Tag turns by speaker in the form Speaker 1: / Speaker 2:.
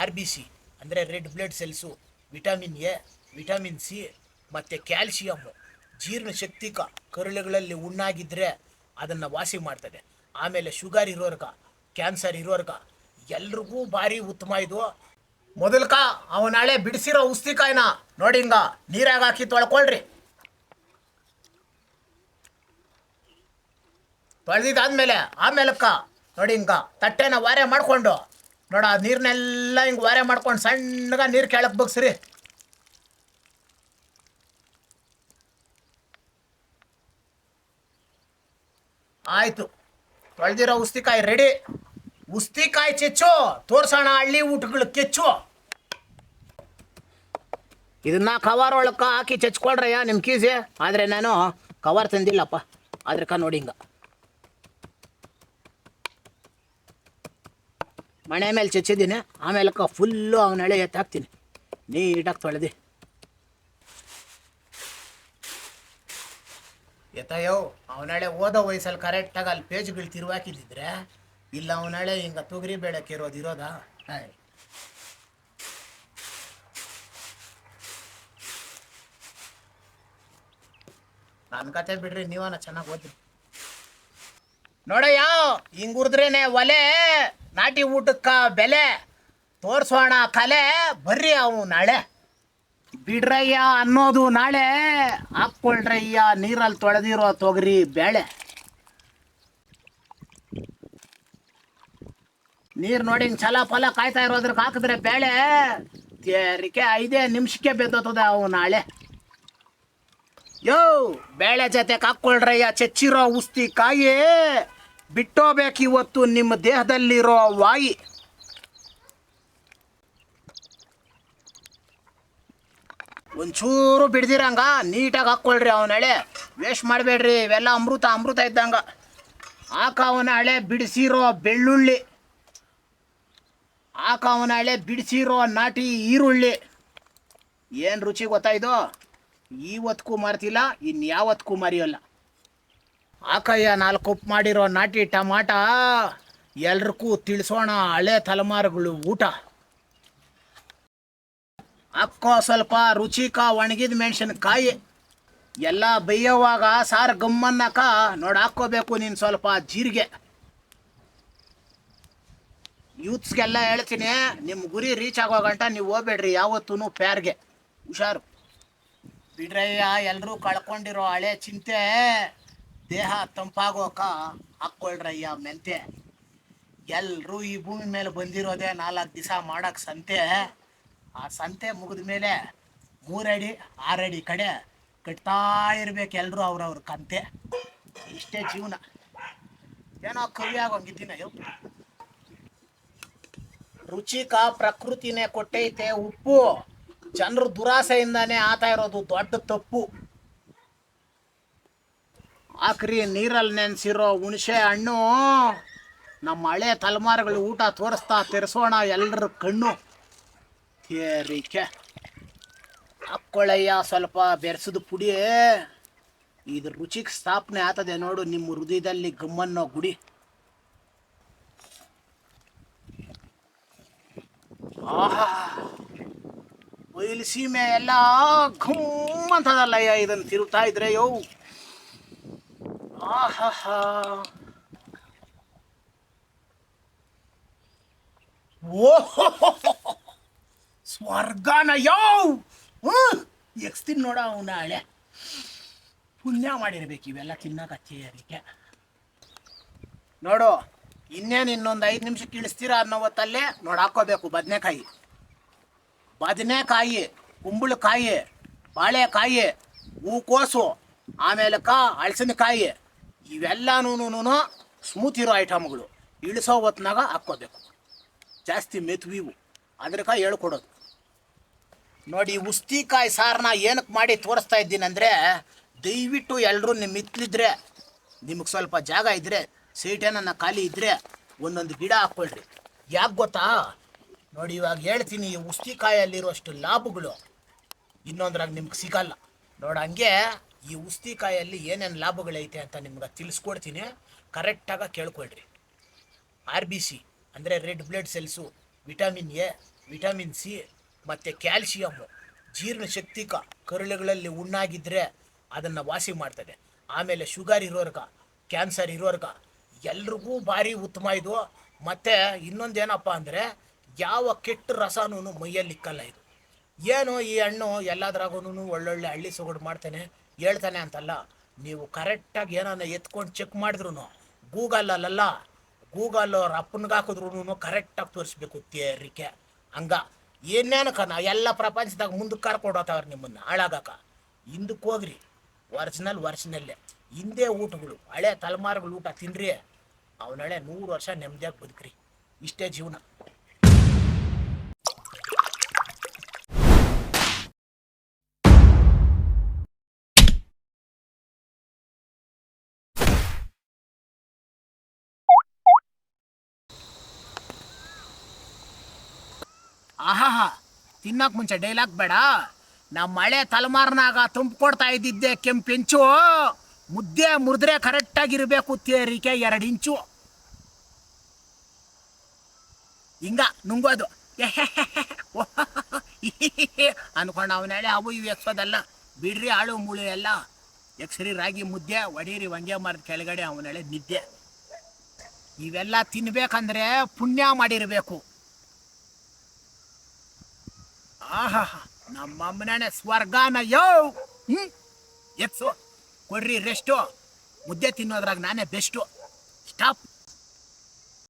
Speaker 1: RBC ಅಂದರೆ red blood cells, vitamin A, vitamin C ಮತ್ತು calcium, ಜೀರ್ಣಶಕ್ತಿಕ ಕರುಳುಗಳಲ್ಲಿ ಹುಣ್ಣಾಗಿದ್ದರೆ ಅದನ್ನು ವಾಸಿ ಮಾಡ್ತದೆ. ಆಮೇಲೆ ಶುಗರ್ ಇರೋರ್ಗ, ಕ್ಯಾನ್ಸರ್ ಇರೋರ್ಗ ಎಲ್ರಿಗೂ ಭಾರಿ ಉತ್ತಮ ಇದು. ಮೊದಲ್ಕ ಅವನಾಳೆ ಬಿಡಿಸಿರೋ ಉಸ್ತಿಕಾಯಿನ ನೋಡಿ ಹಿಂಗ ನೀರಾಗ ಹಾಕಿ ತೊಳ್ಕೊಳ್ರಿ. ತೊಳೆದಿದ್ದಾದ್ಮೇಲೆ ಆಮೇಲಕ್ಕ ನೋಡಿ ಹಿಂಗ ತಟ್ಟೆನ ವಾರೆ ಮಾಡಿಕೊಂಡು ನೋಡ ನೀರನ್ನೆಲ್ಲ ಹಿಂಗೆ ವಾರೆ ಮಾಡ್ಕೊಂಡು ಸಣ್ಣಗ ನೀರು ಕೆಳಕ್ಕೆ ಬಗ್ಸ್ರಿ. ಆಯಿತು, ತೊಳೆದಿರೋ ಉಸ್ತಿಕಾಯಿ ರೆಡಿ. ಉಸ್ತಿಕಾಯಿ ಚೆಚ್ಚು ತೋರ್ಸೋಣ ಹಳ್ಳಿ ಊಟಗಳು ಕೆಚ್ಚು. ಇದನ್ನ ಕವರ್ ಒಳಕ್ಕೆ ಹಾಕಿ ಚೆಚ್ಕೊಳ್ರಯ್ಯ ನಿಮ್ಮ ಕೀಸೆ. ಆದರೆ ನಾನು ಕವರ್ ತಂದಿಲ್ಲಪ್ಪ, ಆದ್ರಕ್ಕ ನೋಡಿ ಹಿಂಗ ಮಣೆ ಮೇಲೆ ಚೆಚ್ಚಿದ್ದೀನಿ. ಆಮೇಲಕ್ಕ ಫುಲ್ಲು ಅವನಳೆ ಎತ್ತಾಕ್ತೀನಿ ನೀಟಾಗಿ ತೊಳೆದು. ಎತ್ತಾಯೋ ಅವನಳೆ ಓದೋ ವಯಸ್ಸಲ್ಲಿ ಕರೆಕ್ಟಾಗಿ ಅಲ್ಲಿ ಪೇಜ್ಗಳು ತಿರುವಾಕಿದ್ದಿದ್ರೆ ಇಲ್ಲ ಅವನಳೆ ಹಿಂಗೆ ತೊಗರಿ ಬೇಡಕ್ಕೆ ಇರೋದಾ. ನನ್ನ ಕತೆ ಬಿಡ್ರಿ, ನೀವನ ಚೆನ್ನಾಗಿ ಓದ್ರಿ. ನೋಡಯ್ಯ ಹಿಂಗೆ ಉರಿದ್ರೇನೆ ಒಲೆ, ನಾಟಿ ಊಟಕ್ಕ ಬೆಲೆ, ತೋರ್ಸೋಣ ಕಲೆ, ಬರ್ರಿ ಅವು ನಾಳೆ ಬಿಡ್ರಯ್ಯ ಅನ್ನೋದು ನಾಳೆ, ಹಾಕ್ಕೊಳ್ರಯ್ಯ ನೀರಲ್ಲಿ ತೊಳೆದಿರೋ ತೊಗರಿ ಬೇಳೆ. ನೀರು ನೋಡಿ ಹಿಂಗೆ ಛಲ ಫಲ ಕಾಯ್ತಾ ಇರೋದ್ರಕ್ಕೆ ಹಾಕಿದ್ರೆ ಬೇಳೆ ತೇರಿಕೆ 5 ನಿಮಿಷಕ್ಕೆ ಬೆದ್ದೋತದೆ ಅವು ನಾಳೆ. ಯೋ ಬೇಳೆ ಜೊತೆಗೆ ಹಾಕ್ಕೊಳ್ರಯ್ಯ ಚೆಚ್ಚಿರೋ ಉಸ್ತಿ ಕಾಯಿ, ಬಿಟ್ಟೋಬೇಕಿವತ್ತು ನಿಮ್ಮ ದೇಹದಲ್ಲಿರೋ ವಾಯಿ. ಒಂಚೂರು ಬಿಡ್ದಿರಂಗ ನೀಟಾಗಿ ಹಾಕ್ಕೊಳ್ರಿ ಅವನಳೆ, ವೇಸ್ಟ್ ಮಾಡಬೇಡ್ರಿ. ಇವೆಲ್ಲ ಅಮೃತ ಅಮೃತ ಇದ್ದಂಗ. ಹಾಕ ಅವನಳೆ ಬಿಡಿಸಿರೋ ಬೆಳ್ಳುಳ್ಳಿ, ಹಾಕ ಅವನಳೆ ಬಿಡಿಸಿರೋ ನಾಟಿ ಈರುಳ್ಳಿ. ಏನು ರುಚಿ ಗೊತ್ತಾಯ್ತು? ಇವತ್ತಿಗೂ ಮರ್ತಿಲ್ಲ, ಇನ್ಯಾವತ್ತಿಗೂ ಮರೆಯೋಲ್ಲ. ಹಾಕಯ್ಯ 4 ಉಪ್ಪು ಮಾಡಿರೋ ನಾಟಿ ಟಮಾಟ, ಎಲ್ರಿಗೂ ತಿಳಿಸೋಣ ಹಳೆ ತಲೆಮಾರುಗಳು ಊಟ. ಹಾಕೋ ಸ್ವಲ್ಪ ರುಚಿಕ ಒಣಗಿದ ಮೆಣಸಿನಕಾಯಿ. ಎಲ್ಲ ಬೇಯೋವಾಗ ಸಾರು ಗಮ್ಮನ್ನಕ ನೋಡಿ ಹಾಕ್ಕೋಬೇಕು ನೀನು ಸ್ವಲ್ಪ ಜೀರಿಗೆ. ಯೂತ್ಸ್ಗೆಲ್ಲ ಹೇಳ್ತೀನಿ, ನಿಮ್ಮ ಗುರಿ ರೀಚ್ ಆಗೋ ಗಂಟ ನೀವು ಹೋಗ್ಬೇಡ್ರಿ ಯಾವತ್ತೂ ಪ್ಯಾರ್ಗೆ. ಹುಷಾರು ಬಿಡ್ರಯ್ಯ, ಎಲ್ಲರೂ ಕಳ್ಕೊಂಡಿರೋ ಹಳೆ ಚಿಂತೆ, ದೇಹ ತಂಪಾಗೋಕ ಹಾಕ್ಕೊಳ್ರಯ್ಯ ಮೆಂತೆ. ಎಲ್ಲರೂ ಈ ಭೂಮಿ ಮೇಲೆ ಬಂದಿರೋದೇ 4 ದಿವಸ ಮಾಡೋಕ್ಕೆ ಸಂತೆ. ಆ ಸಂತೆ ಮುಗಿದ ಮೇಲೆ 3 ಅಡಿ 6 ಅಡಿ ಕಡೆ ಕಟ್ತಾ ಇರ್ಬೇಕು ಎಲ್ಲರೂ ಅವ್ರವ್ರ ಕಂತೆ. ಇಷ್ಟೇ ಜೀವನ. ಏನೋ ಕವಿ ಆಗೋಂಗಿದ್ದೀನ. ರುಚಿಕ ಪ್ರಕೃತಿನೇ ಕೊಟ್ಟೈತೆ ಉಪ್ಪು, ಜನರು ದುರಾಸೆಯಿಂದಾನೇ ಆತಾ ಇರೋದು ದೊಡ್ಡ ತಪ್ಪು. ಆಕ್ರಿ ನೀರಲ್ಲಿ ನೆನೆಸಿರೋ ಹುಣಸೆ ಹಣ್ಣು, ನಮ್ಮ ಹಳೆ ತಲೆಮಾರುಗಳು ಊಟ ತೋರಿಸ್ತಾ ತಿರ್ಸೋಣ ಎಲ್ಲರ ಕಣ್ಣು. ತೇರಿಕೆ ಹಾಕ್ಕೊಳ್ಳಯ್ಯ ಸ್ವಲ್ಪ ಬೆರೆಸಿದ ಪುಡಿ, ಇದ್ರ ರುಚಿಗೆ ಸ್ಥಾಪನೆ ಆಗ್ತದೆ ನೋಡು ನಿಮ್ಮ ಹೃದಯದಲ್ಲಿ ಗಮ್ಮನ್ನೋ ಗುಡಿ. ಆಹಾ ಬಯಲು ಸೀಮೆ ಎಲ್ಲ ಘಮ್ ಅಂತದಲ್ಲಯ್ಯ, ಇದನ್ನು ತಿರುಗ್ತಾ ಇದ್ರೆ ಯೋ. ಆಹಾ ಓಹೋ ಸ್ವರ್ಗನ ಯೋ. ಎಕ್ಸ್ತೀನಿ ನೋಡ ಅವನ ಹಳೆ ಪುಣ್ಯ ಮಾಡಿರ್ಬೇಕು ಇವೆಲ್ಲ ತಿನ್ನಕತ್ತೇರಿಕೆ. ನೋಡು ಇನ್ನೇನು ಇನ್ನೊಂದು 5 ನಿಮಿಷಕ್ಕೆ ಇಳಿಸ್ತೀರ ಅನ್ನೋ ಹೊತ್ತಲ್ಲೇ ನೋಡಿ ಹಾಕ್ಕೋಬೇಕು ಬದನೆಕಾಯಿ, ಕುಂಬಳಕಾಯಿ, ಬಾಳೆಕಾಯಿ, ಹೂಕೋಸು, ಆಮೇಲೆ ಹಳಸಿನಕಾಯಿ. ಇವೆಲ್ಲನೂ ಸ್ಮೂತ್ ಇರೋ ಐಟಮ್ಗಳು. ಇಳಿಸೋ ಹೊತ್ನಾಗ ಹಾಕ್ಕೋಬೇಕು, ಜಾಸ್ತಿ ಮೆತ್ವಿವು. ಅದ್ರಕ ಹೇಳ್ಕೊಡೋದು ನೋಡಿ. ಉಸ್ತಿಕಾಯಿ ಸಾರನ್ನ ಏನಕ್ಕೆ ಮಾಡಿ ತೋರಿಸ್ತಾ ಇದ್ದೀನಂದರೆ, ದಯವಿಟ್ಟು ಎಲ್ಲರೂ ನಿಮ್ಮ ಮಿತ್ಲಿದ್ರೆ, ನಿಮಗೆ ಸ್ವಲ್ಪ ಜಾಗ ಇದ್ದರೆ, ಸೀಟೇನನ್ನ ಖಾಲಿ ಇದ್ದರೆ ಒಂದೊಂದು ಗಿಡ ಹಾಕ್ಕೊಳ್ರಿ. ಯಾಕೆ ಗೊತ್ತಾ ನೋಡಿ, ಇವಾಗ ಹೇಳ್ತೀನಿ, ಈ ಉಸ್ತಿಕಾಯಲ್ಲಿರುವಷ್ಟು ಲಾಭಗಳು ಇನ್ನೊಂದ್ರಾಗ ನಿಮ್ಗೆ ಸಿಗಲ್ಲ ನೋಡಿ. ಹಂಗೆ ಈ ಉಸ್ತಿಕಾಯಲ್ಲಿ ಏನೇನು ಲಾಭಗಳೈತೆ ಅಂತ ನಿಮ್ಗೆ ತಿಳಿಸ್ಕೊಡ್ತೀನಿ, ಕರೆಕ್ಟಾಗಿ ಕೇಳ್ಕೊಳ್ರಿ. RBC ಅಂದರೆ red blood cells, vitamin A, vitamin C ಮತ್ತು ಕ್ಯಾಲ್ಸಿಯಮ್ಮು ಜೀರ್ಣ ಶಕ್ತಿಕ ಕರುಳುಗಳಲ್ಲಿ ಉಣ್ಣಾಗಿದ್ದರೆ ಅದನ್ನು ವಾಸಿ ಮಾಡ್ತದೆ. ಆಮೇಲೆ ಶುಗರ್ ಇರೋರ್ಗ, ಕ್ಯಾನ್ಸರ್ ಇರೋರ್ಗ ಎಲ್ರಿಗೂ ಭಾರಿ ಉತ್ತಮ ಇದು. ಮತ್ತು ಇನ್ನೊಂದೇನಪ್ಪ ಅಂದರೆ ಯಾವ ಕೆಟ್ಟ ರಸನೂ ಮೈಯಲ್ಲಿ ಇಕ್ಕಲ್ಲ ಇದು. ಏನು ಈ ಹಣ್ಣು ಎಲ್ಲದ್ರಾಗೂ ಒಳ್ಳೊಳ್ಳೆ ಹಳ್ಳಿ ಸೊಗಡು ಮಾಡ್ತಾನೆ ಹೇಳ್ತಾನೆ ಅಂತಲ್ಲ, ನೀವು ಕರೆಕ್ಟಾಗಿ ಏನಾನ ಎತ್ಕೊಂಡು ಚೆಕ್ ಮಾಡಿದ್ರು ಗೂಗಲಲ್ಲ, ಗೂಗಲ್ ಅವ್ರ ಅಪ್ಪನಿಗೆ ಹಾಕಿದ್ರು ಕರೆಕ್ಟಾಗಿ ತೋರಿಸ್ಬೇಕು ತೇರಿಕೆ. ಹಂಗ ಏನೇನಕ್ಕ ನಾ ಎಲ್ಲ ಪ್ರಪಂಚದಾಗ ಮುಂದಕ್ಕೆ ಕರ್ಕೊಡೋತವ್ರು ನಿಮ್ಮನ್ನು ಹಾಳಾಗಕ್ಕ. ಹಿಂದಕ್ಕೆ ಹೋಗ್ರಿ, ಒರಿಜಿನಲ್ಲೇ ಹಿಂದೆ ಊಟಗಳು, ಹಳೆ ತಲೆಮಾರುಗಳು ಊಟ ತಿನ್ರಿ, ಅವನಳೆ 100 ವರ್ಷ ನೆಮ್ಮದಿಯಾಗಿ ಬದುಕ್ರಿ. ಇಷ್ಟೇ ಜೀವನ. ಆಹಾ, ತಿನ್ನೋಕೆ ಮುಂಚೆ ಡೈಲಾಗ್ ಬೇಡ. ನಮ್ಮ ಹಳೆ ತಲೆಮಾರಿನಾಗ ತುಂಬಿಕೊಡ್ತಾ ಇದ್ದಿದ್ದೆ ಕೆಂಪೆಂಚು, ಮುದ್ದೆ ಮುರಿದ್ರೆ ಕರೆಕ್ಟಾಗಿರಬೇಕು ತೇರಿಕೆ 2 ಇಂಚು. ಹಿಂಗ ನುಂಗೋದು ಅನ್ಕೊಂಡು ಅವನೇಳೆ ಅವು ಇವು ಎಕ್ಸೋದಲ್ಲ. ಬಿಡ್ರಿ ಆಳು ಮೂಳು ಎಲ್ಲ ಎಕ್ಸ್ರಿ ರಾಗಿ ಮುದ್ದೆ ಒಡೀರಿ ವಂಗೆ ಮರದ ಕೆಳಗಡೆ ಅವನೇಳೆ ನಿದ್ದೆ. ಇವೆಲ್ಲ ತಿನ್ಬೇಕಂದ್ರೆ ಪುಣ್ಯ ಮಾಡಿರಬೇಕು. ಆಹಾ, ನಮ್ಮಮ್ಮನೇ ಸ್ವರ್ಗಾನ ಯೋ. ಎಕ್ಸು ಕೊಡ್ರಿ ರೆಸ್ಟು, ಮುದ್ದೆ ತಿನ್ನೋದ್ರಾಗ ನಾನೇ ಬೆಸ್ಟು. ಸ್ಟಾಪ್.